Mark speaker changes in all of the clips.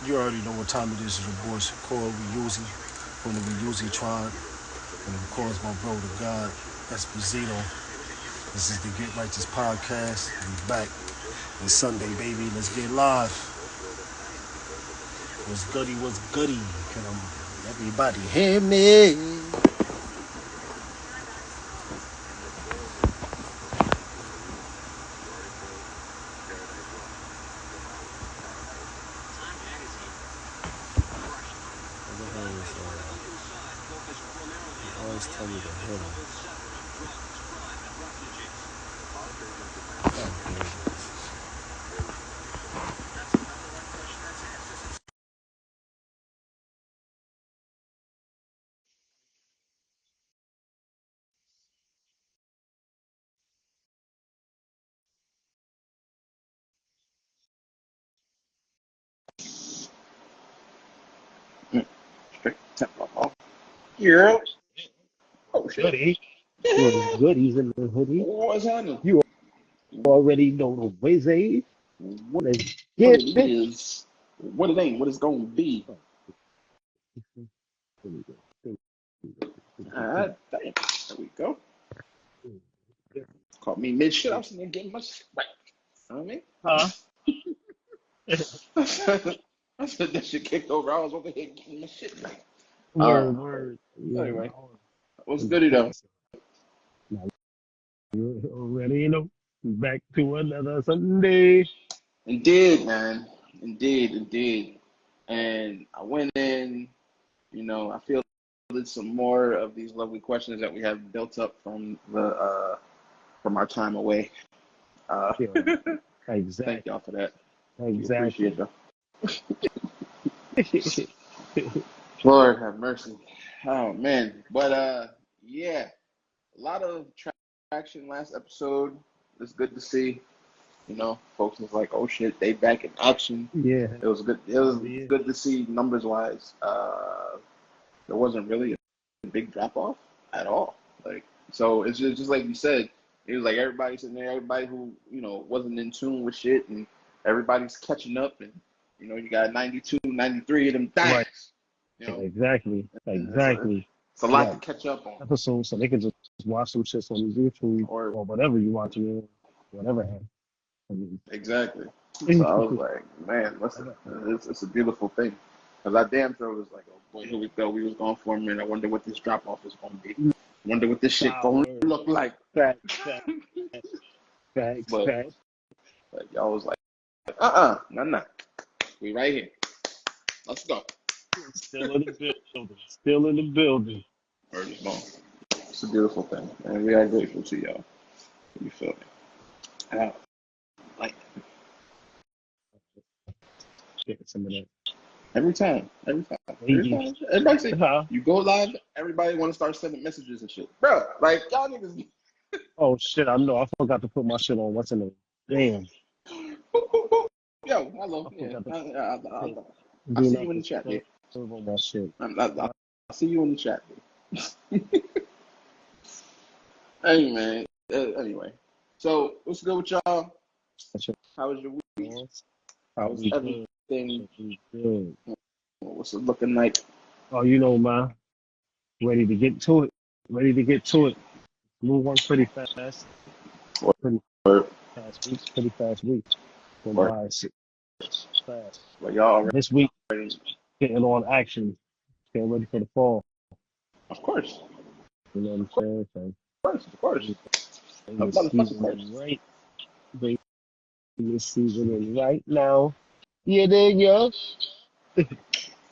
Speaker 1: You already know what time it is. It's your boy Shakur, Weusi, from the Weusi tribe. And of course, my brother God, Espizito. This is the Get Righteous podcast. We back. It's Sunday, baby. Let's get live. What's goody? What's goody? Can everybody hear me? Always tell me to hit him.
Speaker 2: Straight tempo. Yeah. Oh shit.
Speaker 3: Goody. Little goodies in the hoodie.
Speaker 2: What's happening?
Speaker 3: You already know the Weusi.
Speaker 2: What
Speaker 3: Let's
Speaker 2: what
Speaker 3: get
Speaker 2: it
Speaker 3: it.
Speaker 2: is? What it ain't? What it's gonna be? Alright, damn. There we go. Caught me mid shit. I was sitting there getting my shit right. You know
Speaker 3: Huh?
Speaker 2: what I mean? I said that shit kicked over. I was over here getting my shit right.
Speaker 3: Word. Yeah.
Speaker 2: Anyway, what's goody though?
Speaker 3: Now, you already know. Back to another Sunday.
Speaker 2: Indeed, man. Indeed. And I went in. I feel some more of these lovely questions that we have built up from our time away.
Speaker 3: Yeah,
Speaker 2: Thank
Speaker 3: exactly.
Speaker 2: y'all for that. We
Speaker 3: Exactly.
Speaker 2: appreciate y'all. Lord have mercy. Oh man. But yeah, a lot of traction last episode. It's good to see. Folks was like, oh shit, they back in action.
Speaker 3: Yeah.
Speaker 2: It was good. It was
Speaker 3: Yeah.
Speaker 2: good to see numbers wise. There wasn't really a big drop off at all. Like, so it's just like you said. It was like everybody sitting there, everybody who wasn't in tune with shit, and everybody's catching up, and you got 92, 93 of them
Speaker 3: Right.
Speaker 2: things. You know,
Speaker 3: Exactly.
Speaker 2: and it's a
Speaker 3: You
Speaker 2: lot
Speaker 3: got
Speaker 2: to catch up on.
Speaker 3: episodes so they can just watch some shit on YouTube
Speaker 2: Or
Speaker 3: or whatever you watching, whatever. I mean,
Speaker 2: exactly. So I was like, man, listen, it's a beautiful thing. Because I damn sure was like, oh boy, here we go. We was going for a minute. I wonder what this drop off is going to be. Wonder what this shit
Speaker 3: Wow,
Speaker 2: going to
Speaker 3: word.
Speaker 2: look like. But
Speaker 3: Facts.
Speaker 2: y'all was like, nah. We right here. Let's go.
Speaker 3: Still in the building. Still in the building.
Speaker 2: Word is bone. It's a beautiful thing. And we are grateful to y'all. You feel me? Like,
Speaker 3: Get some of that.
Speaker 2: every time.
Speaker 3: Hey,
Speaker 2: Everybody say,
Speaker 3: huh?
Speaker 2: you go live, everybody want to start sending messages and shit. Bro, like, y'all niggas.
Speaker 3: Oh shit! I know. I forgot to put my shit on. What's in it? Damn.
Speaker 2: Yo, hello.
Speaker 3: I
Speaker 2: Yeah.
Speaker 3: forgot to put
Speaker 2: I
Speaker 3: do
Speaker 2: see
Speaker 3: not
Speaker 2: you in the chat,
Speaker 3: disturb
Speaker 2: dude.
Speaker 3: on my shit.
Speaker 2: I see you in the chat, dude. Hey, man. Anyway. So, what's good with y'all? How was your week? How's
Speaker 3: We good.
Speaker 2: everything?
Speaker 3: We good.
Speaker 2: What's it looking like?
Speaker 3: Oh, you know, man. Ready to get to it. Ready to get to it. Move on pretty fast. Pretty
Speaker 2: Or,
Speaker 3: fast weeks. Pretty fast weeks. Went
Speaker 2: or,
Speaker 3: by fast.
Speaker 2: well, y'all
Speaker 3: This week,
Speaker 2: already,
Speaker 3: getting on action. Getting ready for the fall.
Speaker 2: of course.
Speaker 3: You know what I'm saying? So,
Speaker 2: Of course. Of
Speaker 3: the
Speaker 2: motherfucking
Speaker 3: season
Speaker 2: course.
Speaker 3: is right. The season is right now. Yeah, there you go.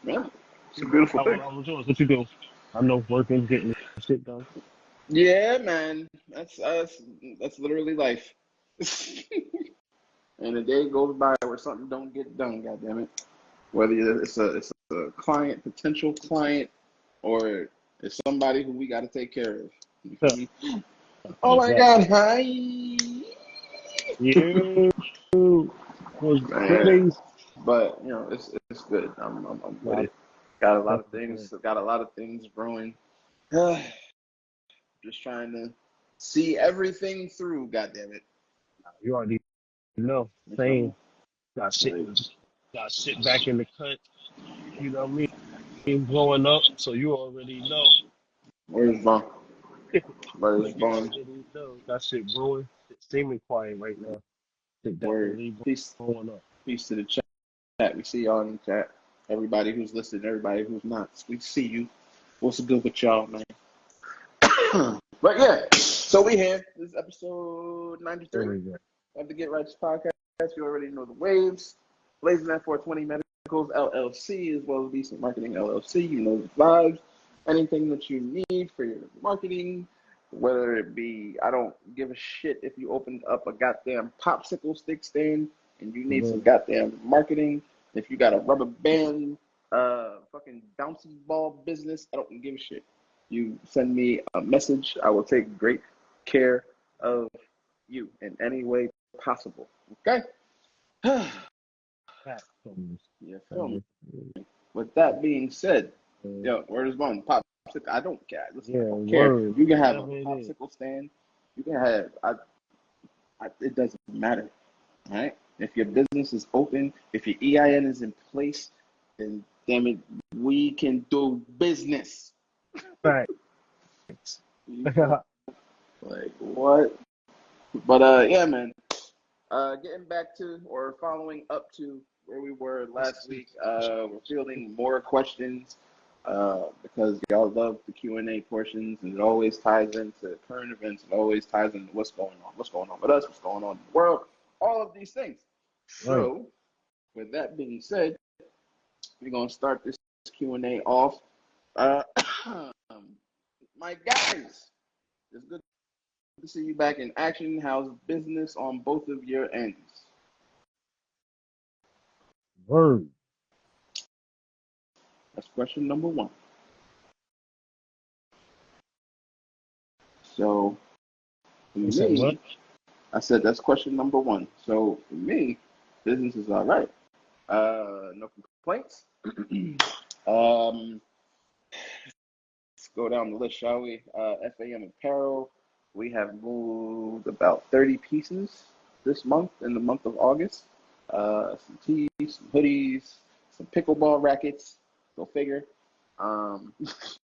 Speaker 2: Yeah. It's a beautiful thing.
Speaker 3: How was yours? What you do? I know working, getting shit done.
Speaker 2: Yeah, man. That's literally life. And a day goes by where something don't get done, goddammit. Whether it's a client, potential client, or it's somebody who we gotta take care of. You feel me? Oh my
Speaker 3: Exactly.
Speaker 2: god, hi.
Speaker 3: You was
Speaker 2: Man.
Speaker 3: goodies.
Speaker 2: But it's good. I'm with
Speaker 3: Nah,
Speaker 2: it. Got a lot of
Speaker 3: definitely
Speaker 2: things.
Speaker 3: good.
Speaker 2: Got a lot of things brewing. Just trying to see everything through. God damn it.
Speaker 3: You already know.
Speaker 2: You feel me?
Speaker 3: Same. Got shit.
Speaker 2: Like,
Speaker 3: got shit back in the cut. You know what I mean? Blowing up, so you already know.
Speaker 2: Where's Vaughn? Where's
Speaker 3: Like you
Speaker 2: Vaughn?
Speaker 3: already know. That shit brewing. It's seeming quiet right now. It
Speaker 2: Word.
Speaker 3: definitely
Speaker 2: Peace.
Speaker 3: blowing up.
Speaker 2: Peace to the chat. We see y'all in the chat. Everybody who's listening, everybody who's not. We see you. What's good with y'all, man? But yeah, so we here. This is episode
Speaker 3: There
Speaker 2: 93
Speaker 3: we go.
Speaker 2: of the Get Righteous podcast. You already know the waves. Blazing at 420 Medicals LLC as well as Decent Marketing LLC. You know the vibes. Anything that you need for your marketing, whether it be, I don't give a shit if you opened up a goddamn popsicle stick stand and you need some goddamn marketing. If you got a rubber band, fucking bouncy ball business, I don't give a shit. You send me a message, I will take great care of you in any way possible. Okay?
Speaker 3: Back from
Speaker 2: Yeah, feel me. With that being said, yo, where's one popsicle? I don't care. Listen,
Speaker 3: yeah,
Speaker 2: I don't care.
Speaker 3: word.
Speaker 2: You can have a
Speaker 3: Whatever it is.
Speaker 2: popsicle stand. You can have. It doesn't matter. All right. If your business is open, if your EIN is in place, then damn it, we can do business.
Speaker 3: Facts.
Speaker 2: Like what? But yeah, man. Getting back to or following up to where we were last week. We're fielding more questions because y'all love the Q&A portions, and it always ties into current events. It always ties into what's going on with us, what's going on in the world, all of these things.
Speaker 3: Right.
Speaker 2: So, with that being said, we're gonna start this Q&A off. My guys, it's good to see you back in action. How's business on both of your ends?
Speaker 3: Word.
Speaker 2: That's question number one. So, for
Speaker 3: You said what?
Speaker 2: me, I said that's question number one. So, for me, business is all right. No complaints. Let's go down the list, shall we? FAM Apparel, we have moved about 30 pieces this month, in the month of August. Some tees, some hoodies, some pickleball rackets. Go figure. It's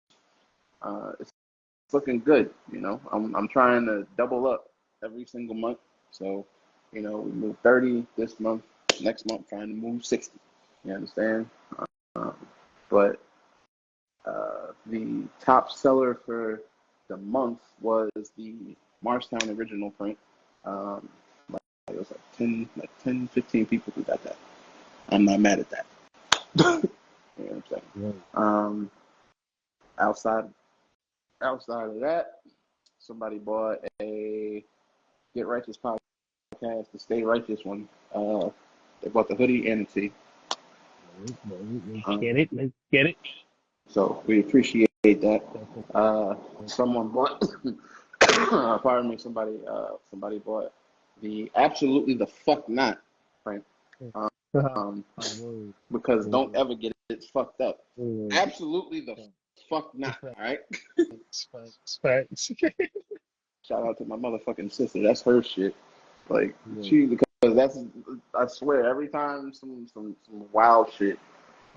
Speaker 2: looking good. You know, I'm trying to double up every single month. So, you know, we moved 30 this month. Next month, trying to move 60. You understand? Um, but the top seller for the month was the Marstown original print. Like, it was like 10, 15 people who got that. I'm not mad at that. You know what I'm saying?
Speaker 3: Right.
Speaker 2: Outside of that, somebody bought a Get Righteous podcast, the Stay Righteous one. They bought the hoodie and the tee.
Speaker 3: Let's get it. Let's get it.
Speaker 2: So we appreciate that. Someone bought, pardon me, somebody bought the Absolutely the Fuck Not, Frank. Because don't ever get it fucked up. Absolutely the fuck not, all right?
Speaker 3: Facts.
Speaker 2: Shout out to my motherfucking sister. That's her shit. Like, because that's, I swear, every time some wild shit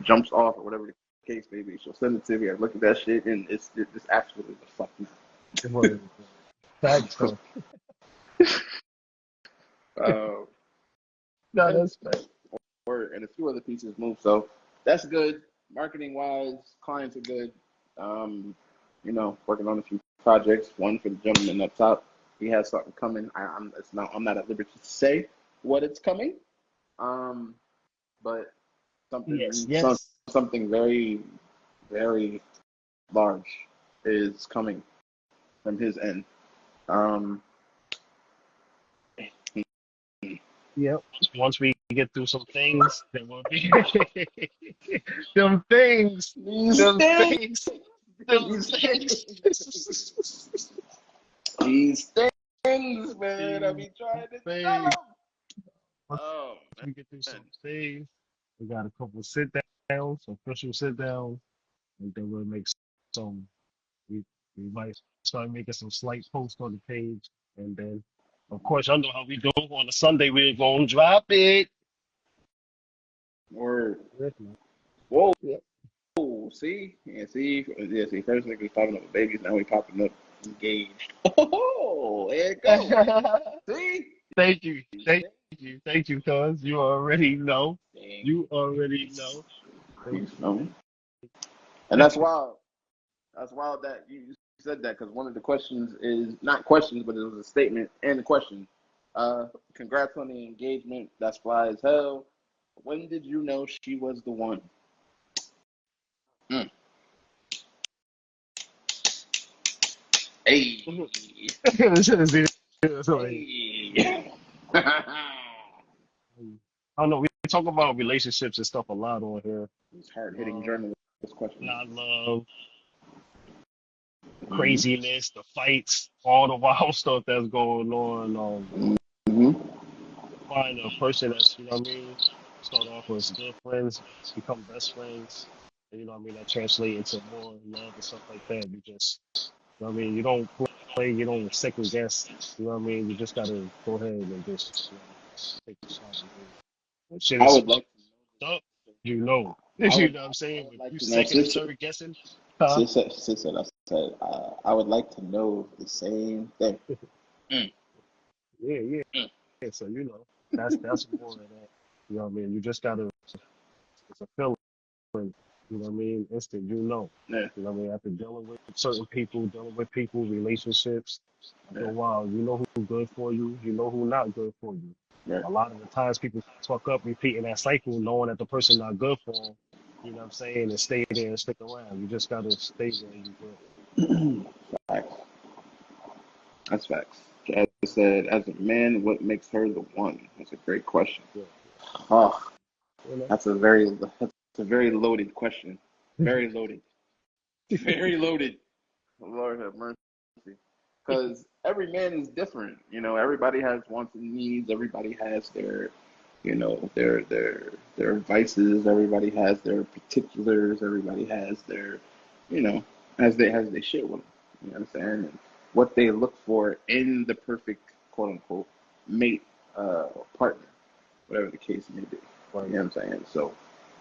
Speaker 2: jumps off or whatever the case may be, she'll send it to me. I look at that shit and it's absolutely the fuck not.
Speaker 3: Facts. No, that's fact.
Speaker 2: And a few other pieces moved, so that's good. Marketing wise, clients are good. You know, working on a few projects. One for the gentleman up top, he has something coming. I'm not at liberty to say what it's coming. But something very, very large is coming from his end.
Speaker 3: Yep. Once we get through some things, then we'll be them things.
Speaker 2: These things, man. I be trying to tell them.
Speaker 3: Once we get through some things, we got a couple sit downs, official sit downs, and then we'll make some. We might start making some slight posts on the page, and then, of course, I know how we do on a Sunday. We're gonna drop it.
Speaker 2: Or
Speaker 3: Yes, man.
Speaker 2: whoa,
Speaker 3: Yeah.
Speaker 2: see, see. First niggas popping up with babies, now we popping up engaged. Oh, there it go. See,
Speaker 3: Thank you. Thank you, cuz. You already know.
Speaker 2: dang,
Speaker 3: You already know.
Speaker 2: you
Speaker 3: Thank
Speaker 2: feel me? And
Speaker 3: you.
Speaker 2: that's wild. That's wild that you said that because one of the questions is not questions, but it was a statement and a question. Congrats on the engagement. That's fly as hell. When did you know she was the one? Mm. Hey.
Speaker 3: It's like,
Speaker 2: Hey.
Speaker 3: I don't know. We talk about relationships and stuff a lot on here.
Speaker 2: It's hard hitting
Speaker 3: Uh,
Speaker 2: journalist question.
Speaker 3: not love, the
Speaker 2: Mm-hmm.
Speaker 3: craziness, the fights, all the wild stuff that's going on.
Speaker 2: Mm-hmm.
Speaker 3: To find a person that's, you know what I mean, start off as good friends, become best friends, and you know what I mean, that translate into more love and stuff like that. You just, you know what I mean, you don't play, you don't second guess, you know what I mean, you just gotta go ahead and just, you know, take the shot. When shit
Speaker 2: I
Speaker 3: is
Speaker 2: would like to
Speaker 3: up, you know.
Speaker 2: I
Speaker 3: You
Speaker 2: would
Speaker 3: know what I'm
Speaker 2: I
Speaker 3: saying?
Speaker 2: would
Speaker 3: But
Speaker 2: like
Speaker 3: you
Speaker 2: to know
Speaker 3: second and
Speaker 2: sis
Speaker 3: third guessing, huh?
Speaker 2: sis said I said I would like to know the same thing. Mm,
Speaker 3: Yeah, yeah.
Speaker 2: mm.
Speaker 3: So you know, that's more of that. You know what I mean? You just gotta. It's a feeling. You know what I mean? Instant. You know.
Speaker 2: Yeah,
Speaker 3: You know what I mean? After dealing with certain people, dealing with people, relationships. After
Speaker 2: yeah,
Speaker 3: a while, you know who's good for you. You know who not good for you.
Speaker 2: yeah.
Speaker 3: A lot of the times, people fuck up repeating that cycle, knowing that the person not good for them. You know what I'm saying? And stay there and stick around. You just gotta stay where you good.
Speaker 2: Facts. That's facts. As I said, as a man, what makes her the one? That's a great question.
Speaker 3: Yeah.
Speaker 2: Oh,
Speaker 3: You know.
Speaker 2: that's a very loaded question. Very loaded. Very loaded. Lord have mercy. Because every man is different. You know, everybody has wants and needs. Everybody has their, their vices. Everybody has their particulars. Everybody has their, you know, as they shit with them. You know what I'm saying? And what they look for in the perfect quote unquote mate, partner, whatever the case may be. You
Speaker 3: Right.
Speaker 2: know what I'm saying? So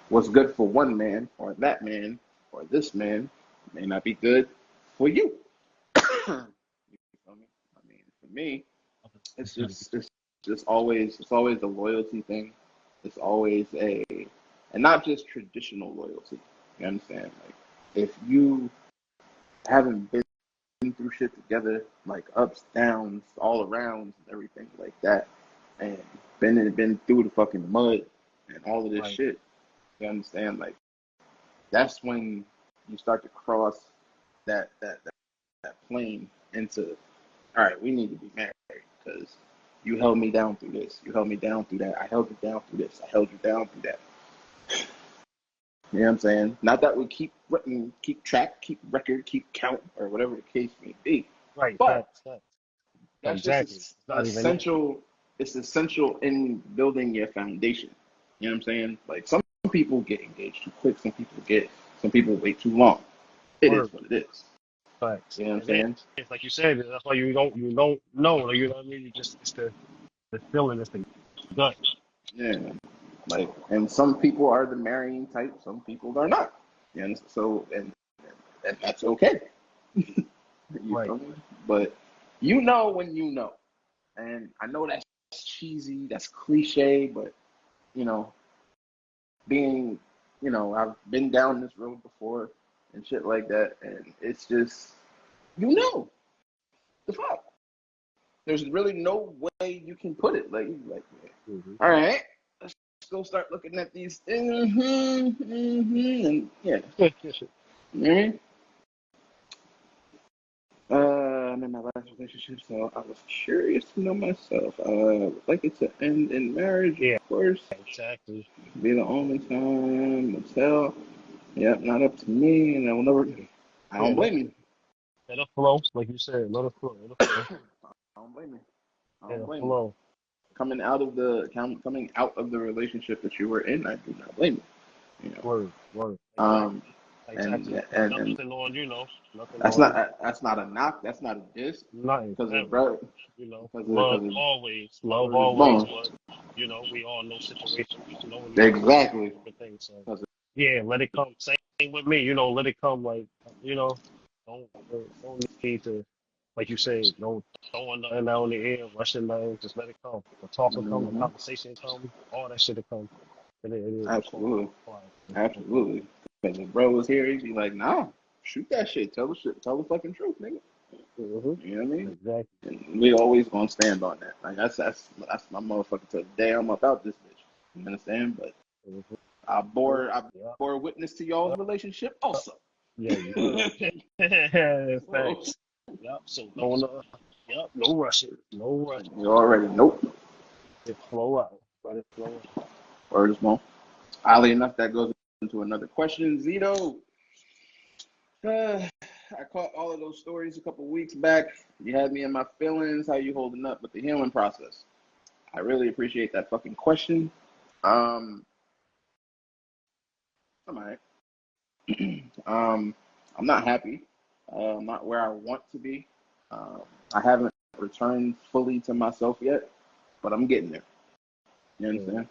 Speaker 2: what's good for one man or that man or this man may not be good for you. You feel me? I mean, for me, it's always a loyalty thing. It's always and not just traditional loyalty. You understand? Like if you haven't been through shit together, like ups, downs, all around, and everything like that, and been through the fucking mud and all of this
Speaker 3: Right.
Speaker 2: shit. You understand? Like that's when you start to cross that plane into all right, we need to be married because you held me down through this. You held me down through that. I held you down through this. I held you down through that. You know what I'm saying? Not that we keep track, keep record, keep count, or whatever the case may be,
Speaker 3: Right.
Speaker 2: but
Speaker 3: Facts. Facts.
Speaker 2: that's just
Speaker 3: Exactly. It's not even that.
Speaker 2: essential. It's essential in building your foundation. You know what I'm saying? Like some people get engaged too quick. Some people wait too long. It is
Speaker 3: Word.
Speaker 2: what it is.
Speaker 3: Facts.
Speaker 2: You know what I'm
Speaker 3: And then
Speaker 2: saying?
Speaker 3: it's like you said, that's why you don't know. You know what I mean? You just it's the feeling, it's the gut.
Speaker 2: Yeah. Like, and some people are the marrying type. Some people are not. And so, and that's okay. You
Speaker 3: Right.
Speaker 2: feel me? But you know when you know. And I know that's cheesy, that's cliche, but you know, being, I've been down this road before and shit like that, and it's just, the fuck. There's really no way you can put it. Like,
Speaker 3: Hmm.
Speaker 2: all right, let's go start looking at these, and yeah, you know what I mean? I'm in my last relationship, so I was curious to know myself. I would like it to end in marriage,
Speaker 3: Yeah.
Speaker 2: of course.
Speaker 3: Exactly.
Speaker 2: Be the only time will tell. Yep, not up to me, and I will never. I
Speaker 3: Yeah.
Speaker 2: don't blame you.
Speaker 3: Let it flow, like you said. Let it flow. Let it flow.
Speaker 2: I don't blame you. I
Speaker 3: Let
Speaker 2: don't
Speaker 3: it
Speaker 2: blame you.
Speaker 3: flow.
Speaker 2: Coming out of the relationship that you were in, I do not blame you.
Speaker 3: Word. Word.
Speaker 2: Um,
Speaker 3: Exactly.
Speaker 2: and
Speaker 3: Exactly.
Speaker 2: and and
Speaker 3: Nothing on you know. Nothing
Speaker 2: that's
Speaker 3: on you.
Speaker 2: not a knock. That's not a diss.
Speaker 3: Nothing
Speaker 2: Because of
Speaker 3: ever.
Speaker 2: bro,
Speaker 3: You know.
Speaker 2: because
Speaker 3: Love
Speaker 2: of
Speaker 3: always. Love
Speaker 2: word is
Speaker 3: always.
Speaker 2: born.
Speaker 3: But We all know situations, knowing each other,
Speaker 2: Exactly.
Speaker 3: everything. So
Speaker 2: 'Cause
Speaker 3: yeah, let it come. Same with me, let it come. Like don't need to, like you said, don't throwing nothing out in the air, rushing nothing. Just let it come. The talk will come, the
Speaker 2: mhm.
Speaker 3: conversation come, all that shit will come. It is
Speaker 2: Absolutely.
Speaker 3: required.
Speaker 2: Absolutely. Because if bro was here, he'd be like, nah, shoot that shit. Tell the shit. Tell the fucking truth, nigga.
Speaker 3: Mm-hmm.
Speaker 2: You know what I mean?
Speaker 3: Exactly.
Speaker 2: And we always gonna stand on that. Like that's my motherfucker till the day I'm about this bitch. You understand? But
Speaker 3: Mm-hmm.
Speaker 2: I
Speaker 3: Yeah.
Speaker 2: bore witness to y'all's relationship also.
Speaker 3: Yeah, you heard.
Speaker 2: So,
Speaker 3: Facts. Yep. So don't yep, no rushing. No rushing.
Speaker 2: you already know.
Speaker 3: It flow out. Let it flow out.
Speaker 2: Word is more. Oddly enough, that goes into another question. Zito, I caught all of those stories a couple weeks back. You had me in my feelings. How you holding up with the healing process? I really appreciate that fucking question. Um, I'm alright. I'm not happy. I'm not where I want to be. Um, I haven't returned fully to myself yet, but I'm getting there. You
Speaker 3: Yeah.
Speaker 2: understand?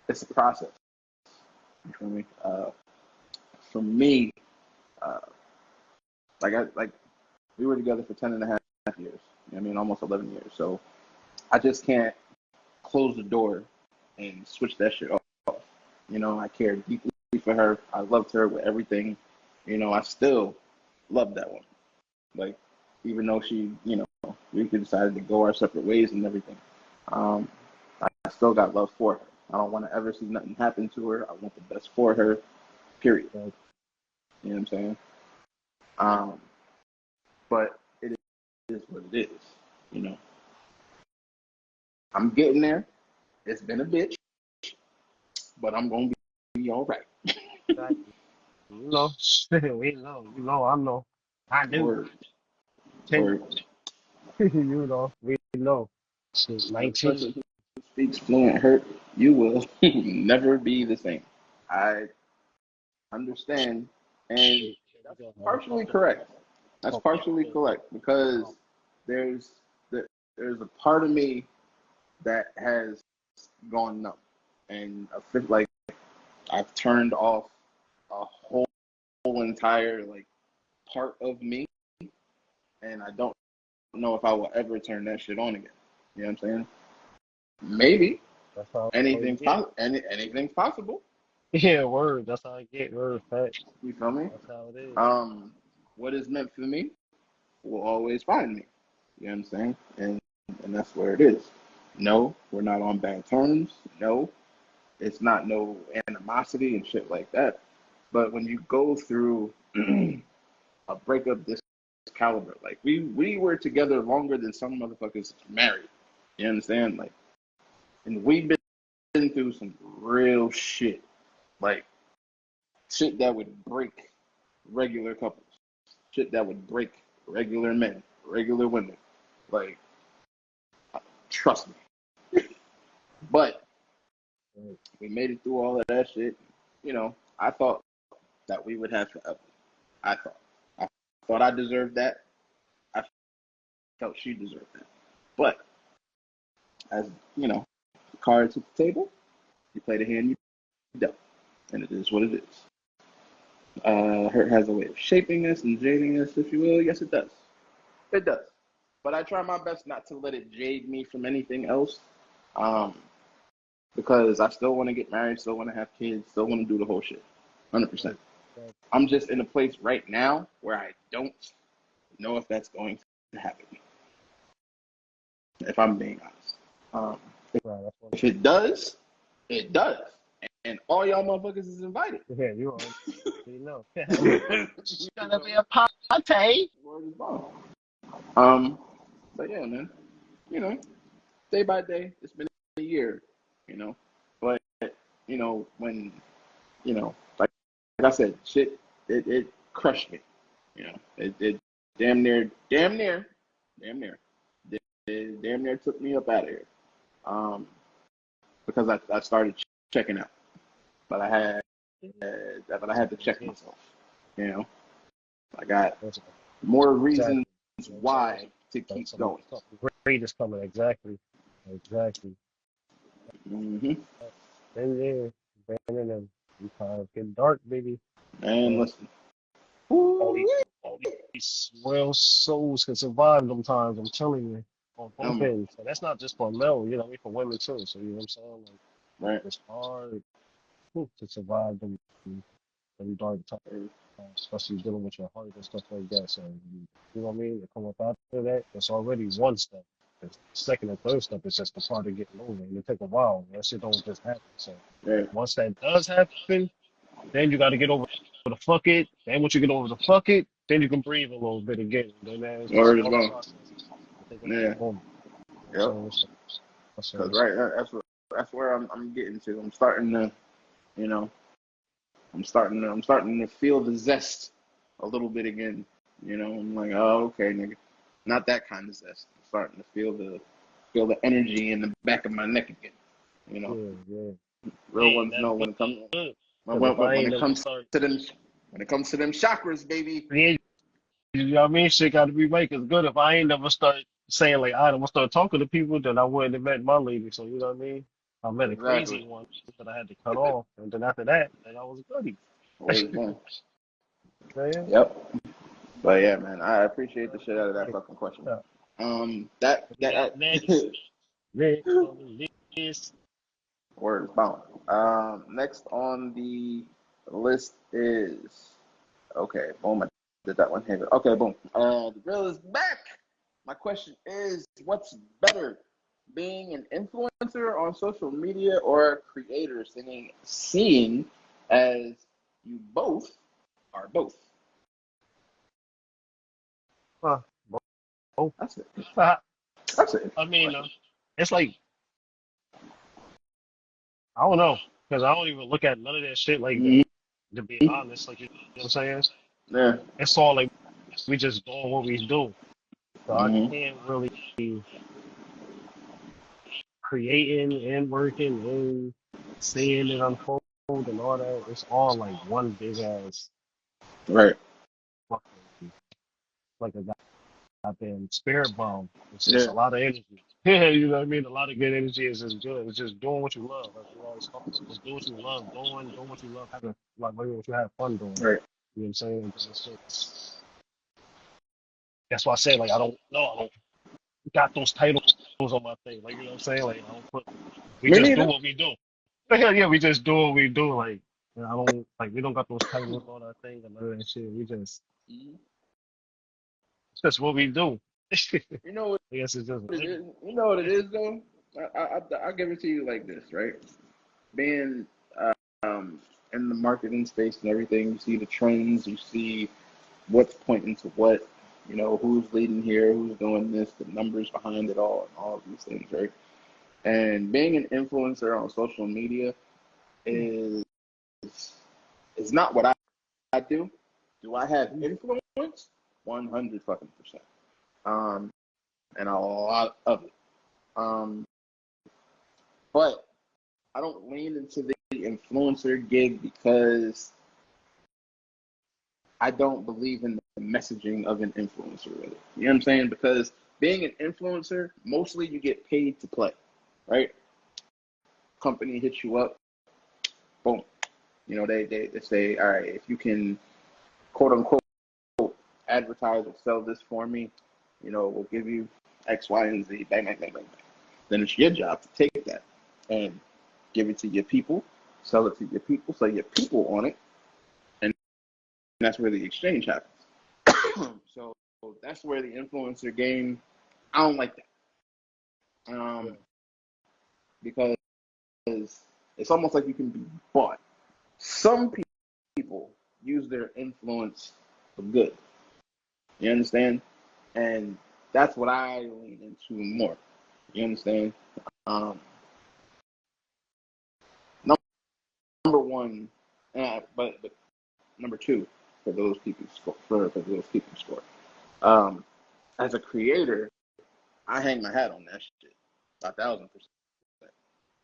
Speaker 2: It's a process. You feel me? For me, uh, like we were together for 10 and a half years. You know what I mean? Almost 11 years. So I just can't close the door and switch that shit off. I cared deeply for her. I loved her with everything. I still love that one. Like, even though we decided to go our separate ways and everything, um, I still got love for her. I don't want to ever see nothing happen to her. I want the best for her, period. You know what I'm saying? Um, but it is what it is. You know, I'm getting there. It's been a bitch, but I'm gonna be all right.
Speaker 3: Exactly. We know. I know. I do.
Speaker 2: Word,
Speaker 3: 10
Speaker 2: word.
Speaker 3: we know. Since
Speaker 2: The
Speaker 3: 19.
Speaker 2: person who speaks fluent hurt, you will never be the same. I understand, and that's partially correct. That's partially correct because there's there's a part of me that has gone numb, and I feel like I've turned off a whole entire like part of me, and I don't know if I will ever turn that shit on again. You know what I'm saying? Maybe
Speaker 3: That's how you
Speaker 2: anything's
Speaker 3: get.
Speaker 2: anything's possible.
Speaker 3: Yeah, word. That's how I get. Word. Facts.
Speaker 2: You feel me?
Speaker 3: That's how it is.
Speaker 2: What is meant for me will always find me. You know what I'm saying? And that's where it is. No, we're not on bad terms. No, it's not no animosity and shit like that. But when you go through a breakup this caliber, like we were together longer than some motherfuckers married. You understand? Like, and we've been through some real shit, like shit that would break regular couples, shit that would break regular men, regular women. Like, trust me. But we made it through all of that shit. I thought that we would have forever. I thought. I thought I deserved that. I felt she deserved that. But as the cards at the table, you play the hand you dealt, and it is what it is. Hurt has a way of shaping us and jading us, if you will. Yes, it does. It does. But I try my best not to let it jade me from anything else, um, because I still want to get married, still want to have kids, still want to do the whole shit, 100%. I'm just in a place right now where I don't know if that's going to happen, if I'm being honest. Um, if it does, it does. And all y'all motherfuckers is invited.
Speaker 3: Yeah, you already know.
Speaker 2: It's
Speaker 3: Gonna be a party.
Speaker 2: Word is bond. But yeah, man, you know, day by day, it's been a year, you know. But when like I said, shit, it crushed me. It damn near, damn near took me up out of here. Um, because I started checking out, but I had to check myself. You know, I got more reasons
Speaker 3: Exactly.
Speaker 2: why to keep going.
Speaker 3: Something great is coming. Exactly. Exactly.
Speaker 2: Mm-hmm.
Speaker 3: Then yeah, Brandon and we kind of get dark, baby.
Speaker 2: And
Speaker 3: Uh,
Speaker 2: listen.
Speaker 3: all
Speaker 2: Ooh,
Speaker 3: these all these real souls can survive sometimes. I'm telling you, on both
Speaker 2: um,
Speaker 3: ends. And that's not just for male, you know, for women too. So you know what I'm saying? Like
Speaker 2: right.
Speaker 3: it's hard to survive them dark times, especially dealing with your heart and stuff like that. So you know what I mean? To come up after that, it's already one step. The second and third step is just the part of getting over, and it take a while. That shit don't just happen. So
Speaker 2: Right.
Speaker 3: once that does happen, then you got to get over the fuck it. Then once you get over the fuck it, then you can breathe a little bit again. And then it's just
Speaker 2: Word is
Speaker 3: all the
Speaker 2: bone.
Speaker 3: process. I think it's
Speaker 2: Yeah.
Speaker 3: a moment. You
Speaker 2: Yep.
Speaker 3: know what I'm saying?
Speaker 2: Cause
Speaker 3: So,
Speaker 2: right, that's where I'm getting to. I'm starting to, you know, I'm starting to feel the zest a little bit again. You know, I'm like, oh, okay, nigga, not that kind of zest. I'm starting to feel the energy in the back of my neck again. You know,
Speaker 3: yeah, yeah.
Speaker 2: real
Speaker 3: Hey,
Speaker 2: ones
Speaker 3: that's
Speaker 2: know when it comes
Speaker 3: good.
Speaker 2: when,
Speaker 3: Because if I
Speaker 2: when
Speaker 3: ain't
Speaker 2: it
Speaker 3: never
Speaker 2: comes
Speaker 3: start
Speaker 2: to them when it comes to them chakras, baby.
Speaker 3: creating, you know what I mean? Shit got to be right. It's good if I ain't never start saying, like, I don't want to start talking to people, then I wouldn't have met my lady. So, you know what I mean? I met a
Speaker 2: Exactly.
Speaker 3: crazy one that I had to cut off. And then after that, then I was a goodie.
Speaker 2: Word is bone.
Speaker 3: Man,
Speaker 2: Yep. But yeah, man, I appreciate the shit out of that
Speaker 3: right.
Speaker 2: fucking question.
Speaker 3: Yeah.
Speaker 2: That
Speaker 3: We got next. Next on the list.
Speaker 2: word is bound. Next on the list is okay. Boom, I did that one here. Okay, boom. The grill is back. My question is, what's better, being an influencer on social media or a creator seeing as you both are both?
Speaker 3: Huh. Oh,
Speaker 2: That's it.
Speaker 3: I
Speaker 2: That's it.
Speaker 3: mean,
Speaker 2: Question.
Speaker 3: it's like, I don't know. Because I don't even look at none of that shit like that,
Speaker 2: Mm-hmm.
Speaker 3: to be honest. Like, you know what I'm saying?
Speaker 2: Yeah.
Speaker 3: It's all like we just doing what we do. So I
Speaker 2: Mm-hmm.
Speaker 3: can't really be creating and working and seeing it unfold and all that. It's all like one big ass
Speaker 2: Right.
Speaker 3: fucking, like a goddamn spirit bomb. It's just
Speaker 2: Yeah.
Speaker 3: a lot of energy. Yeah, you know what I mean? A lot of good energy is just good. It's just doing what you love. Like we always talk about. Just do what you love doing what you love, having like what you have fun doing.
Speaker 2: Right.
Speaker 3: You know what I'm saying? And it's just, that's why I say like I don't got those titles on my thing. Like you know what I'm saying? Like I don't put we
Speaker 2: Me
Speaker 3: just do
Speaker 2: neither.
Speaker 3: what we do. Yeah, yeah, we just do what we do. Like you know, I don't like we don't got those titles on our thing and none of that shit. We just
Speaker 2: Mhm.
Speaker 3: it's just what we do. I
Speaker 2: You know what
Speaker 3: guess it's just
Speaker 2: it
Speaker 3: living.
Speaker 2: is? You know what it is though. I'll give it to you like this, right? Being um, in the marketing space and everything, you see the trends, you see what's pointing to what, who's leading here, who's doing this, the numbers behind it all, and all of these things, right? And being an influencer on social media is is not what I do. Do I have influence? 100 fucking percent. Um, and a lot of it. Um, but I don't lean into the influencer gig because I don't believe in the messaging of an influencer, really. You know what I'm saying? Because being an influencer, mostly you get paid to play, right? Company hits you up, boom. They say, all right, if you can quote unquote advertise or sell this for me, we'll give you X, Y, and Z, bang, bang, bang, bang, bang. Then it's your job to take that and give it to your people, sell it to your people, sell your people on it, and that's where the exchange happens. So that's where the influencer game, I don't like that.
Speaker 3: Yeah,
Speaker 2: Because it's almost like you can be bought. Some people use their influence for good. You understand? And that's what I lean into more. You understand? Um, number one, but number two for those keeping score. For those keeping score. Um, as a creator, I hang my hat on that shit, 1,000%.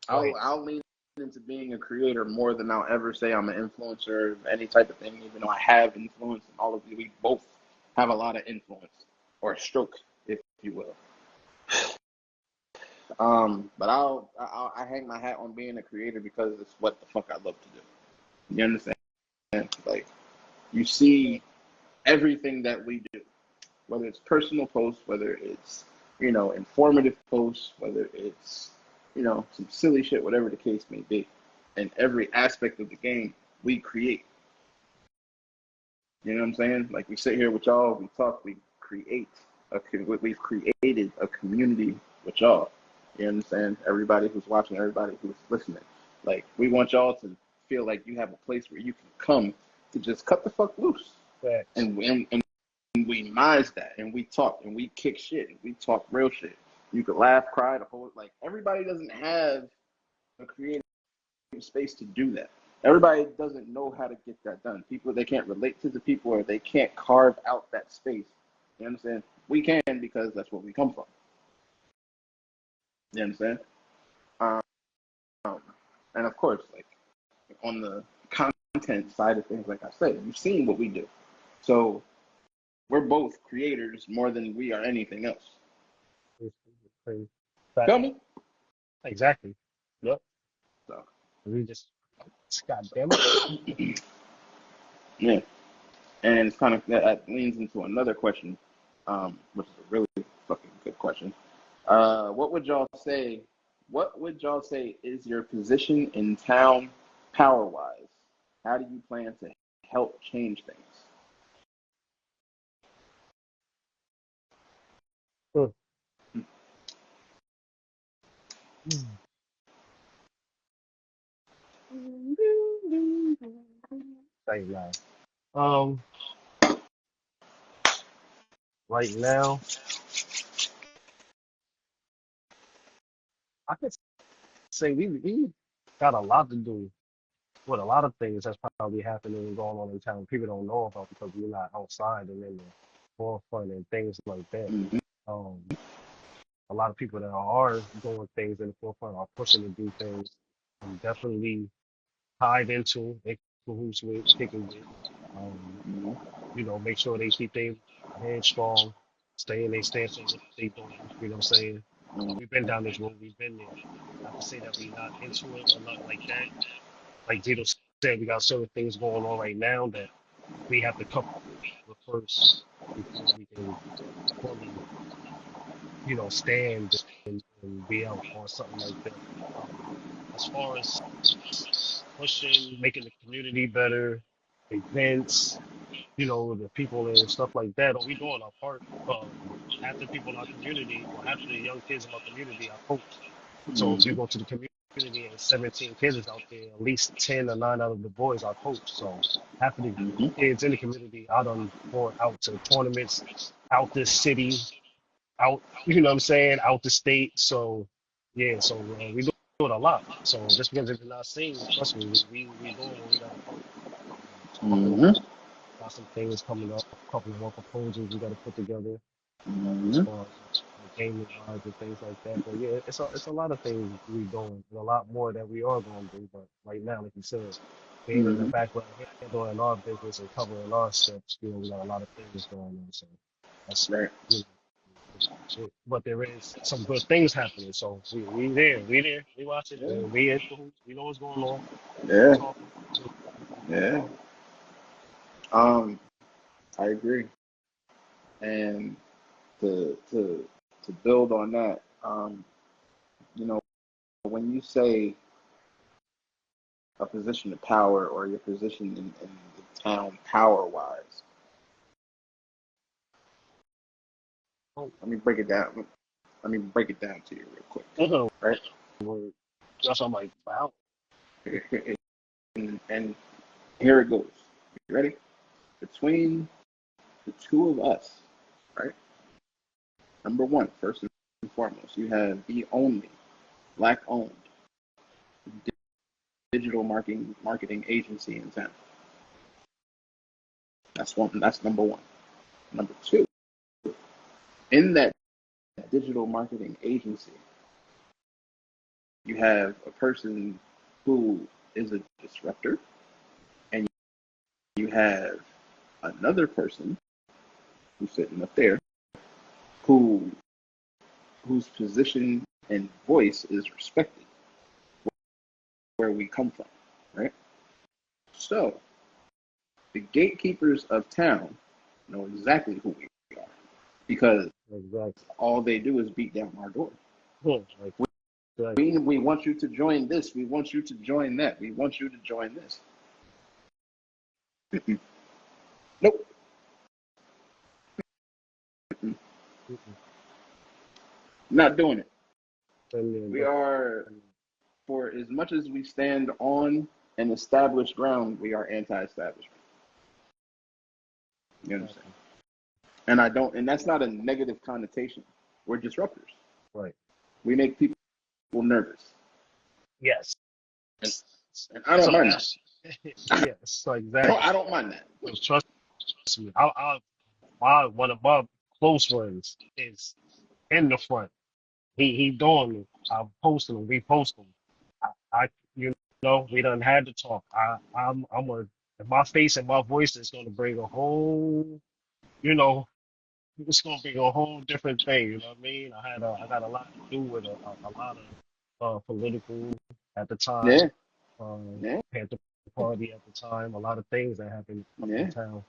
Speaker 3: right.
Speaker 2: I'll lean into being a creator more than I'll ever say I'm an influencer of any type of thing, even though I have influence and all of you, we both have a lot of influence or a stroke, if you will. But I hang my hat on being a creator because it's what the fuck I love to do. You understand? Like, you see everything that we do, whether it's personal posts, whether it's, informative posts, whether it's, some silly shit, whatever the case may be. In every aspect of the game, we create. You know what I'm saying? Like, we sit here with y'all, we talk, we create. We've created a community with y'all. You understand? Everybody who's watching, everybody who's listening. Like, we want y'all to feel like you have a place where you can come to just cut the fuck loose.
Speaker 3: Facts.
Speaker 2: And we minds that, and we talk, and we kick shit, and we talk real shit. You could laugh, cry, the whole, like, everybody doesn't have a creative space to do that. Everybody doesn't know how to get that done. People, they can't relate to the people, or they can't carve out that space. You understand? We can, because that's where we come from. You understand? And of course, like, on the content side of things, like I said, you've seen what we do. So we're both creators more than we are anything else. Feel me?
Speaker 3: Exactly. Yep.
Speaker 2: So
Speaker 3: We just, God damn it.
Speaker 2: yeah, and it's kind of that leans into another question, which is a really fucking good question. What would y'all say? What would y'all say is your position in town, power-wise? How do you plan to help change things?
Speaker 3: Right now. Right now, I could say we got a lot to do with a lot of things that's probably happening and going on in town. People don't know about because we're not outside and in the forefront and things like that.
Speaker 2: Mm-hmm.
Speaker 3: Um, a lot of people that are doing things in the forefront are pushing to do things. Definitely tied into, in cahoots with, kicking with. Um, make sure they keep their head strong, stay in their stance on what they doing. You know what I'm saying? We've been down this road, we've been there. Not to say that we're not into it or nothing like that. Like Zito said, we got certain things going on right now that we have to cover first before we can fully, stand and be out on something like that. As far as pushing, making the community better, events, the people and stuff like that. Are we doing our part? Half the people in our community, or half the young kids in our community are coached. So if you
Speaker 2: Mm-hmm.
Speaker 3: go to the community and 17 kids is out there, at least 10 or 9 out of the boys are coached. So half of the
Speaker 2: Mm-hmm.
Speaker 3: kids in the community out on going out to tournaments, out the city, out, you know what I'm saying, out the state. So yeah, so we doing a lot. So just because it's not seen, trust me, we doing what we got to do.
Speaker 2: Mm-hmm.
Speaker 3: Got some things coming up, a couple more proposals we got to put together as
Speaker 2: Mm-hmm.
Speaker 3: far as gaming wise and things like that. But yeah, it's a lot of things we doing and a lot more that we are going to do. But right now, like you said, being in the
Speaker 2: Mm-hmm.
Speaker 3: background, handling our business and covering our steps, we got a lot of things going on. So that's
Speaker 2: Right.
Speaker 3: you know, shit. But there is some good things happening. So we there, we watching,
Speaker 2: Yeah.
Speaker 3: we in cahoots, we know what's going on, we
Speaker 2: Yeah.
Speaker 3: talking.
Speaker 2: Yeah. I agree. And to build on that, when you say a position of power or your position in the town power wise,
Speaker 3: Oh,
Speaker 2: let me break it down. Let me break it down to you real quick. Right?
Speaker 3: that's I'm like, wow.
Speaker 2: And here it goes. You ready? Between the two of us, right? Number one, first and foremost, you have the only black owned digital marketing agency in town. That's number one. Number two, in that digital marketing agency, you have a person who is a disruptor, and you have another person who's sitting up there who whose position and voice is respected where we come from, right? So the gatekeepers of town know exactly who we are because
Speaker 3: Exactly.
Speaker 2: all they do is beat down our door.
Speaker 3: Exactly.
Speaker 2: We want you to join this. We want you to join that. We want you to join this. Nope. Not doing it. We are, for as much as we stand on an established ground, we are anti-establishment. You understand? And that's not a negative connotation. We're disruptors.
Speaker 3: Right.
Speaker 2: We make people nervous.
Speaker 3: Yes.
Speaker 2: And I don't mind that.
Speaker 3: Yes. So exactly.
Speaker 2: I don't mind that.
Speaker 3: Trust me. One of my close friends is in the front. He doing it. I'm posting him. We post him. You know, we done had to talk. My face and my voice is gonna bring a whole, you know, it's gonna be a whole different thing. You know what I mean? I got a lot to do with a lot of political at the time.
Speaker 2: Yeah. Yeah.
Speaker 3: Panther Party at the time. A lot of things that happened up in
Speaker 2: Yeah.
Speaker 3: town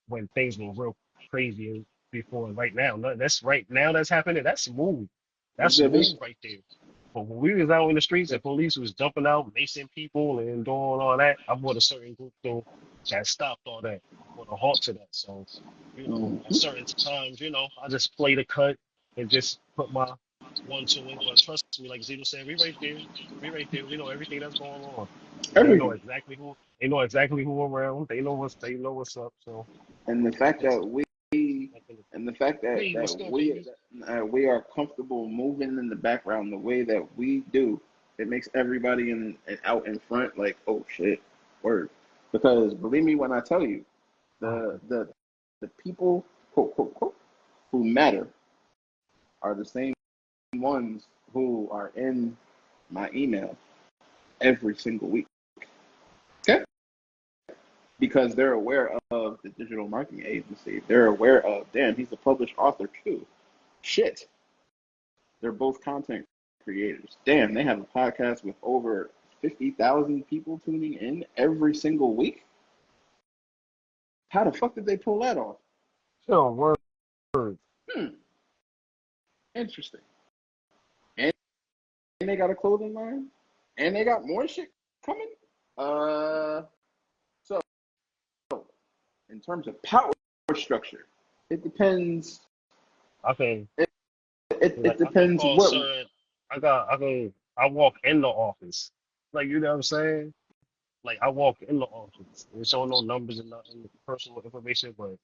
Speaker 3: when things were real crazy before. Right now, that's right now that's happening. That's smooth.
Speaker 2: It's
Speaker 3: That's
Speaker 2: good
Speaker 3: smooth
Speaker 2: business.
Speaker 3: right there. But when we was out in the streets and police was jumping out, macing people and doing all that, I brought a certain group though that stopped all that. I brought a halt to that. So, you know, at
Speaker 2: Mm-hmm.
Speaker 3: certain times, you know, I just play the cut and just put my one to it. But trust me, like Zito said, we right there. We right there. We know everything that's going on. They know
Speaker 2: Everything.
Speaker 3: exactly who. They know exactly who around. They know what's up. So
Speaker 2: And the fact
Speaker 3: it's
Speaker 2: that we and the fact that
Speaker 3: Lee, what's good,
Speaker 2: we
Speaker 3: baby?
Speaker 2: we are comfortable moving in the background the way that we do, it makes everybody out in front like, oh shit, word. Because believe me when I tell you, the people, quote quote quote, who matter are the same ones who are in my email every single week. Okay? Because they're aware of the digital marketing agency. They're aware of, damn, he's a published author too. Shit. They're both content creators. Damn, they have a podcast with over 50,000 people tuning in every single week. How the fuck did they pull that off?
Speaker 3: Sure, word.
Speaker 2: Hmm, interesting. And they got a clothing line, and they got more shit coming. So in terms of power structure, it depends.
Speaker 3: Okay.
Speaker 2: It
Speaker 3: Like I can
Speaker 2: depends
Speaker 3: call
Speaker 2: what.
Speaker 3: certain. I walk in the office. Like you know what I'm saying? Like I walk in the office. There's showing no numbers and nothing personal information, but
Speaker 2: Yeah,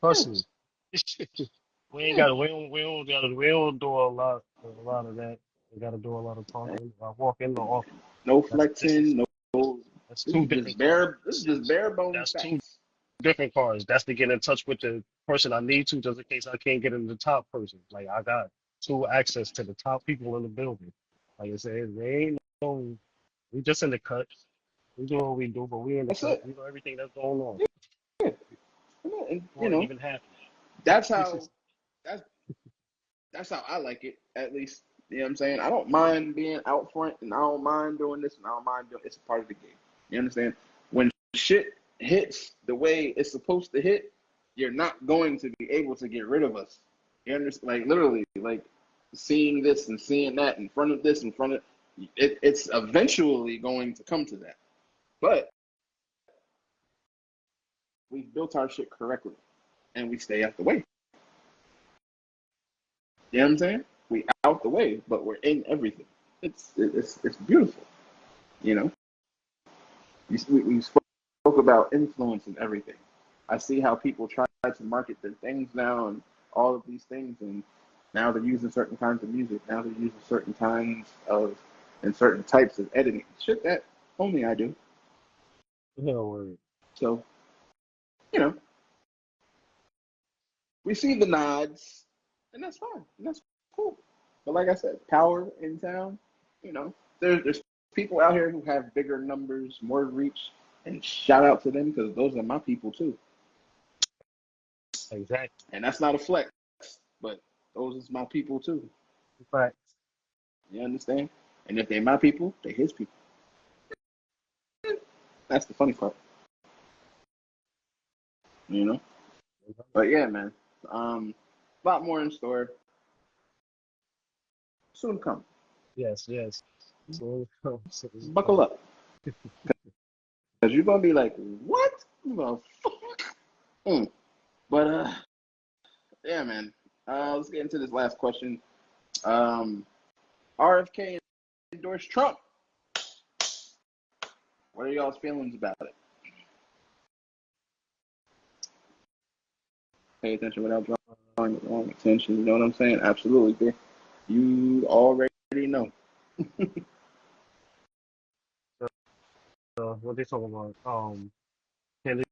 Speaker 3: trust me, we ain't
Speaker 2: yeah.
Speaker 3: got we don't do a lot of that. We got to do a lot of talking. I walk in the office.
Speaker 2: No
Speaker 3: This is
Speaker 2: flexing, no.
Speaker 3: that's
Speaker 2: This
Speaker 3: two
Speaker 2: is just
Speaker 3: different
Speaker 2: bare. This is
Speaker 3: cards.
Speaker 2: just bare bones
Speaker 3: That's two
Speaker 2: facts.
Speaker 3: different cards. That's to get in touch with the person I need to, just in case I can't get in the top person. Like I got two access to the top people in the building. Like I said, they ain't no. We just in the cut. We do what we do, but we in the
Speaker 2: That's
Speaker 3: cut.
Speaker 2: it.
Speaker 3: We know everything that's going on.
Speaker 2: Yeah, and,
Speaker 3: Before it even happened.
Speaker 2: that's how. That's that's how I like it. At least you know what I'm saying. I don't mind being out front, and I don't mind doing this, and I don't mind doing. It's a part of the game. You understand? When shit hits the way it's supposed to hit, you're not going to be able to get rid of us. You understand? Like literally, like seeing this and seeing that in front of this, in front of it, it's eventually going to come to that. But we've built our shit correctly, and we stay out the way. You know what I'm saying? We out the way, but we're in everything. It's beautiful. You know, we spoke about influence and everything. I see how people try to market their things now and all of these things, and now they're using certain kinds of music. Now they're using certain kinds of and certain types of editing. Shit that only I do.
Speaker 3: No word.
Speaker 2: So you know, we see the nods, and that's fine. And that's cool. But like I said, power in town, you know, there's people out here who have bigger numbers, more reach, and shout out to them because those are my people too.
Speaker 3: Exactly.
Speaker 2: And that's not a flex, but those is my people too.
Speaker 3: But
Speaker 2: You understand? And if they my people, they his people. That's the funny part, you know. But yeah, man. A lot more in store. Soon come.
Speaker 3: Yes, yes. So, so
Speaker 2: Buckle up, cause you're gonna be like, what the fuck? Mm. But yeah, man. Let's get into this last question. RFK endorsed Trump. What are y'all's feelings about it? Pay attention without drawing the wrong attention. You know what I'm saying? Absolutely, B. You already know.
Speaker 3: what they talking about? Kennedy.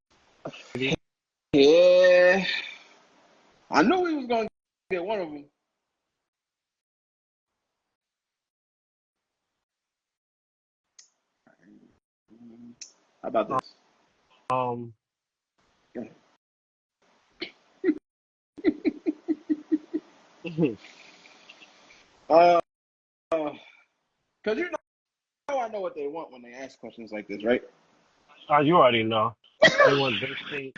Speaker 2: Yeah, I knew he was gonna get one of them. How about this?
Speaker 3: Um,
Speaker 2: Go ahead. Uh, cause you know I know what they want when they ask questions like this, right?
Speaker 3: you already know. They think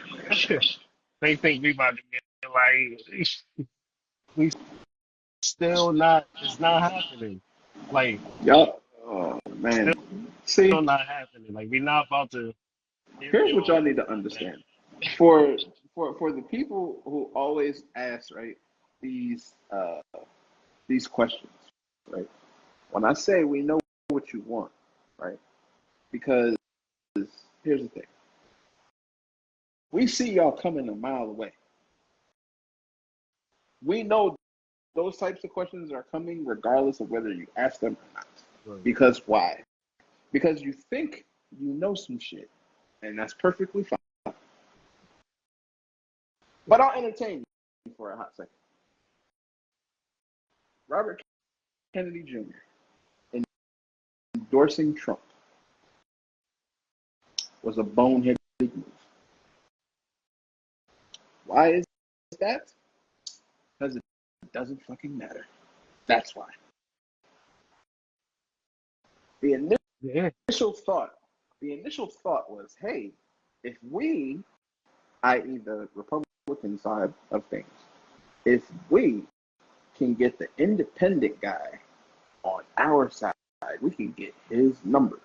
Speaker 3: they think we about to get like we still not. It's not happening. Like
Speaker 2: Yup. Oh man. See,
Speaker 3: still not happening. Like we not about to give
Speaker 2: here's what
Speaker 3: y'all
Speaker 2: y'all need to
Speaker 3: that.
Speaker 2: understand. For for the people who always ask, right, these these questions, right? When I say we know what you want, right? Because here's the thing. We see y'all coming a mile away. We know those types of questions are coming regardless of whether you ask them or not.
Speaker 3: Right.
Speaker 2: Because why? Because you think you know some shit, and that's perfectly fine. But I'll entertain you for a hot second. Robert Kennedy Jr. endorsing Trump was a boneheaded move. Why is that? Because it doesn't fucking matter. That's why. The
Speaker 3: Yeah.
Speaker 2: the initial thought was, hey, if we, i.e., the Republican side of things, if we can get the independent guy on our side, we can get his numbers.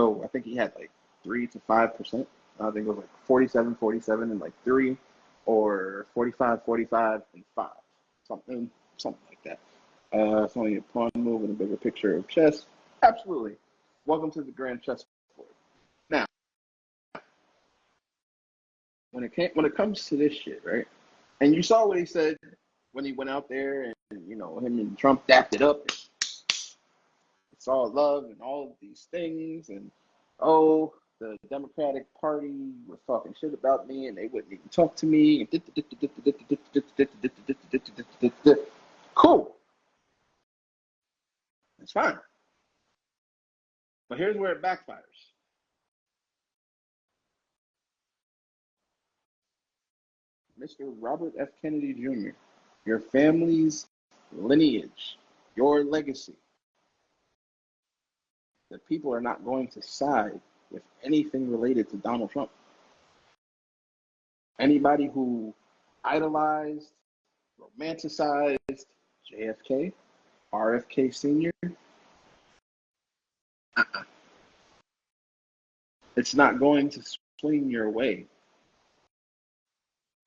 Speaker 2: So I think he had like 3 to 5%. I think it was like 47, 47, and like 3, or 45, 45, and 5. Something like that. It's only a pawn move and a bigger picture of chess. Absolutely. Welcome to the grand chess board. Now, when it comes to this shit, right? And you saw what he said when he went out there, and him and Trump dapped it up. It's all love and all of these things, and oh, the Democratic Party was talking shit about me, and they wouldn't even talk to me. Cool, that's fine. But here's where it backfires. Mr. Robert F. Kennedy Jr., your family's lineage, your legacy, the people are not going to side with anything related to Donald Trump. Anybody who idolized, romanticized JFK, RFK Sr., it's not going to swing your way.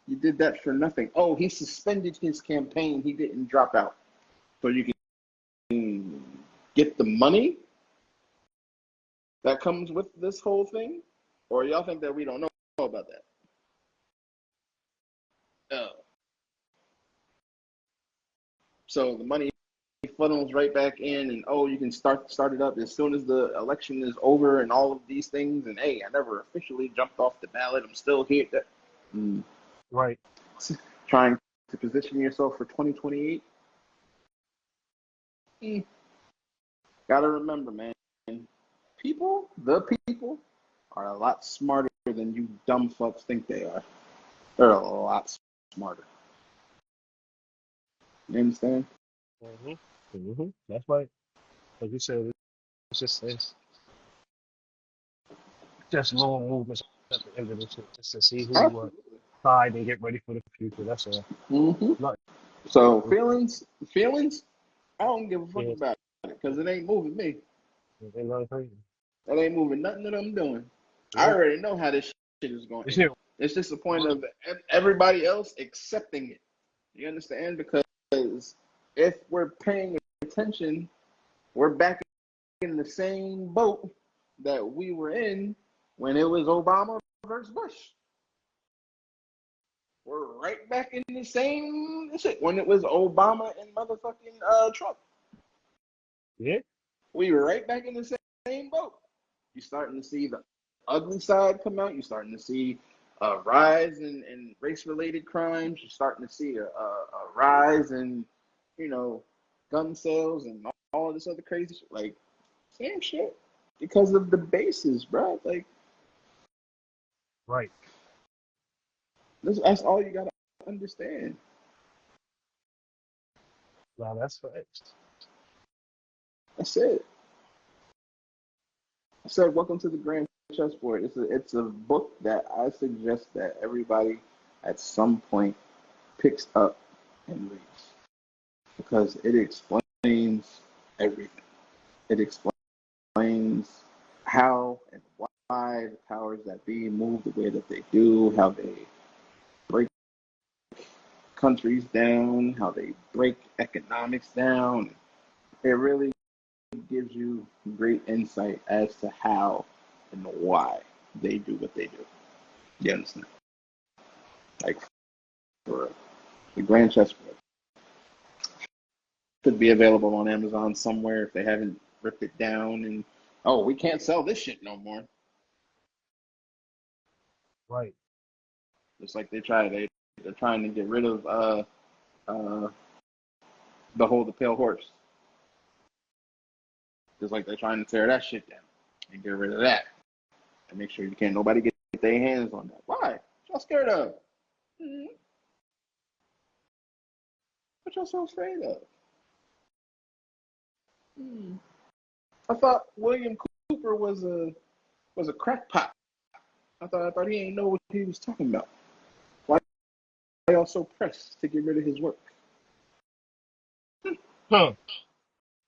Speaker 2: You did that for nothing. Oh, he suspended his campaign. He didn't drop out. So you can get the money that comes with this whole thing? Or y'all think that we don't know about that? Oh. So the money funnels right back in, and oh, you can start it up as soon as the election is over, and all of these things. And hey, I never officially jumped off the ballot. I'm still here.
Speaker 3: Right.
Speaker 2: Trying to position yourself for 2028. Gotta remember, man. The people, are a lot smarter than you dumb fucks think they are. They're a lot smarter. You understand?
Speaker 3: Mm-hmm. That's right. Like you said, it's just little movements at the end of the shit, just to see who side and get ready for the future. That's all.
Speaker 2: Mm-hmm.
Speaker 3: Not,
Speaker 2: So feelings, I don't give a fuck
Speaker 3: yeah,
Speaker 2: about it because it ain't moving me.
Speaker 3: they not crazy.
Speaker 2: It ain't moving nothing that I'm doing. I
Speaker 3: Yeah,
Speaker 2: already know how this shit is going to end.
Speaker 3: yeah,
Speaker 2: It's just the point of everybody else accepting it. You understand? Because if we're paying attention, we're back in the same boat that we were in when it was Obama versus Bush. We're right back in the same shit when it was Obama and motherfucking Trump.
Speaker 3: yeah.
Speaker 2: We were right back in the same boat. You're starting to see the ugly side come out. You're starting to see a rise in race-related crimes. You're starting to see a rise in, gun sales and all this other crazy shit. Like, same shit. Because of the bases, bro. Like,
Speaker 3: Right.
Speaker 2: that's all you got to understand.
Speaker 3: Now that's facts.
Speaker 2: That's it. I said, welcome to the Grand Chessboard. It's a book that I suggest that everybody at some point picks up and reads because it explains everything. It explains how and why the powers that be move the way that they do, how they break countries down, how they break economics down. It really gives you great insight as to how and why they do what they do. You understand? Like, for the Grand Chessboard could be available on Amazon somewhere if they haven't ripped it down and we can't sell this shit no more.
Speaker 3: Right.
Speaker 2: Just like they're trying to get rid of Behold the Pale Horse. Just like they're trying to tear that shit down and get rid of that and make sure you can't nobody get their hands on that. Why? What y'all scared of? What y'all so afraid of? I thought William Cooper was a crackpot. I thought he ain't know what he was talking about. Why are y'all so pressed to get rid of his work?
Speaker 3: Huh.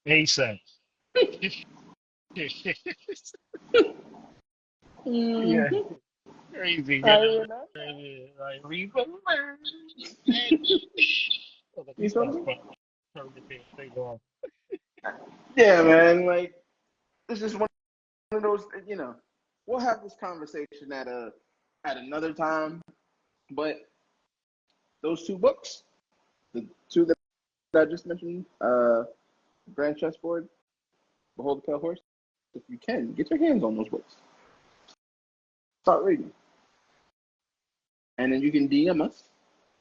Speaker 3: ASAP. Yeah.
Speaker 2: Mm-hmm.
Speaker 3: Crazy.
Speaker 2: I
Speaker 3: Get out of
Speaker 2: remember.
Speaker 3: there. Like, remember. Oh,
Speaker 2: You feel me?
Speaker 3: Turn the damn thing off.
Speaker 2: Yeah, man. Like, it's just one of those. We'll have this conversation at another time. But those two books, the two that I just mentioned, Grand Chessboard, Behold the Pale Horse. If you can, get your hands on those books. Start reading, and then you can DM us,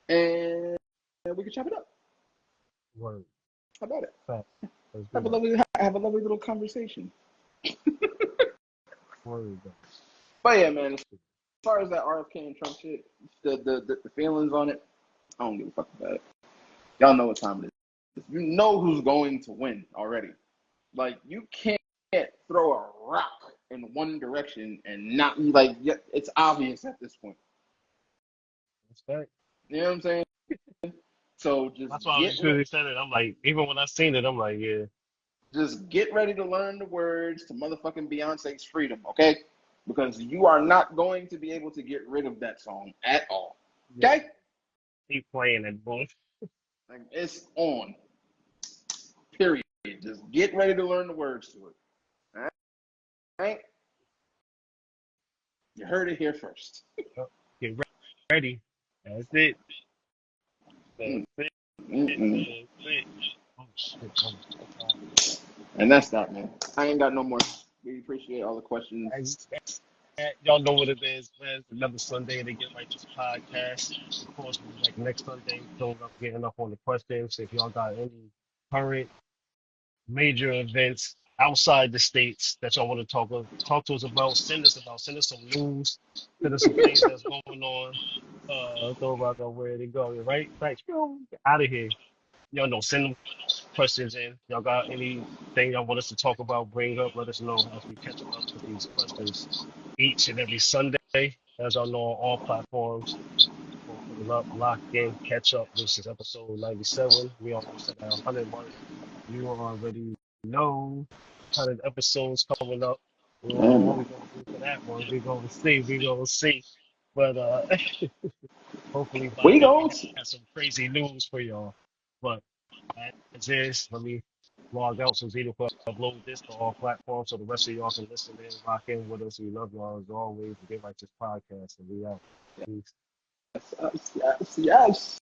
Speaker 2: and we can chop it up.
Speaker 3: Word.
Speaker 2: How about it?
Speaker 3: Fact. Let's
Speaker 2: Have
Speaker 3: do
Speaker 2: a
Speaker 3: that.
Speaker 2: lovely little conversation.
Speaker 3: Word.
Speaker 2: But yeah, man. As far as that RFK and Trump shit, the feelings on it, I don't give a fuck about it. Y'all know what time it is. You know who's going to win already. Like, you can't throw a rock in one direction and not be like, yeah, it's obvious at this point.
Speaker 3: That's fact.
Speaker 2: You know what I'm saying? So just
Speaker 3: That's why as soon as he said it, I'm like, even when I seen it, I'm like, yeah.
Speaker 2: get ready to learn the words to motherfucking Beyonce's Freedom, okay? Because you are not going to be able to get rid of that song at all.
Speaker 3: Yeah.
Speaker 2: Okay?
Speaker 3: Keep playing it, boy.
Speaker 2: Like, it's on. Period. Just get ready to learn the words to it. All right? You heard it here first.
Speaker 3: Get ready. That's it.
Speaker 2: Mm,
Speaker 3: That's it. That's
Speaker 2: mm-mm.
Speaker 3: it. Oh shit. Oh,
Speaker 2: And that's that, man. I ain't got no more. We appreciate all the questions.
Speaker 3: y'all know what it is, man. It's another Sunday to get right this podcast. Of course, we'll be back next Sunday. Don't up getting up on the questions. If y'all got any current major events outside the states that y'all want to talk to us about, send us about. Send us some news. Send us some things that's going on. Throw about where to go. Right? Out of here. Y'all know. Send them. questions in. Y'all got anything y'all want us to talk about, bring up, let us know as we catch up with these questions each and every Sunday. As y'all know, on all platforms. Open up, lock in, catch up. This is episode 97. We almost at our 100 mark. You already know 100 episodes coming up. We don't know what
Speaker 2: And
Speaker 3: we're going to do for that one. We're going to see. We're going to see. But hopefully by
Speaker 2: we
Speaker 3: then we
Speaker 2: don't.
Speaker 3: have some crazy news for y'all. But as is, let me log out so Zeno can upload this to all platforms so the rest of y'all can listen in, lock in with us. We love y'all as always. And get like this podcast and we out. Peace.
Speaker 2: Yes, yes, yes.